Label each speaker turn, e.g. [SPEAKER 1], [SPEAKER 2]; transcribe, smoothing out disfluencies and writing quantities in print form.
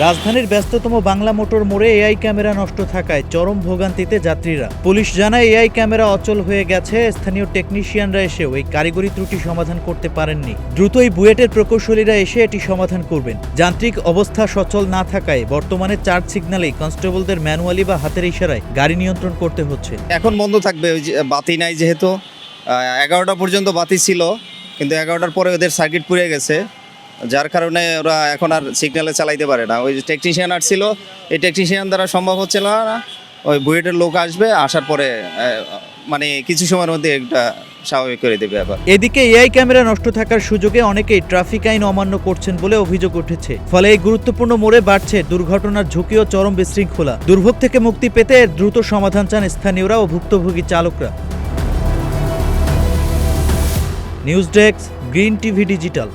[SPEAKER 1] রাজধানীর ব্যস্ততম বাংলা মোটর মোড়ে এআই ক্যামেরা নষ্ট থাকায় চরম ভোগান্তিতে যাত্রীরা। পুলিশ জানায় এআই ক্যামেরা অচল হয়ে গেছে। স্থানীয় টেকনিশিয়ানরা এসেও এই কারিগরি ত্রুটি সমাধান করতে পারেননি। দ্রুতই বুয়েটের প্রকৌশলীরা এসে এটি সমাধান করবেন। যান্ত্রিক অবস্থা সচল না থাকায় বর্তমানে চার্জ সিগন্যালেই কনস্টেবলদের ম্যানুয়ালি বা হাতের ইশারায় গাড়ি নিয়ন্ত্রণ করতে হচ্ছে।
[SPEAKER 2] এখন বন্ধ থাকবে, ওই যে বাতি নাই, যেহেতু 11টা পর্যন্ত বাতি ছিল, কিন্তু 11টার পরে ওদের সার্কিট পুড়ে গেছে, যার কারণে ওরা এখন আর সিগন্যালে চালাইতে পারে না। ওই যে টেকনিশিয়ান আসছিল, এই টেকনিশিয়ান দ্বারা সম্ভব হচ্ছিল না। ওই বুয়েটের লোক আসবে, আসার পরে মানে কিছু সময়ের মধ্যে একটা স্বাভাবিক করে দেবে আবার।
[SPEAKER 1] এদিকে এআই ক্যামেরা নষ্ট থাকার সুযোগে অনেকেই ট্রাফিক আইন অমান্য করছেন বলে অভিযোগ উঠেছে। ফলে এই গুরুত্বপূর্ণ মোড়ে বাড়ছে দুর্ঘটনার ঝুঁকি ও চরম বিশৃঙ্খলা। দুর্ভোগ থেকে মুক্তি পেতে এর দ্রুত সমাধান চান স্থানীয়রা ও ভুক্তভোগী চালকরা। News desk, green TV digital.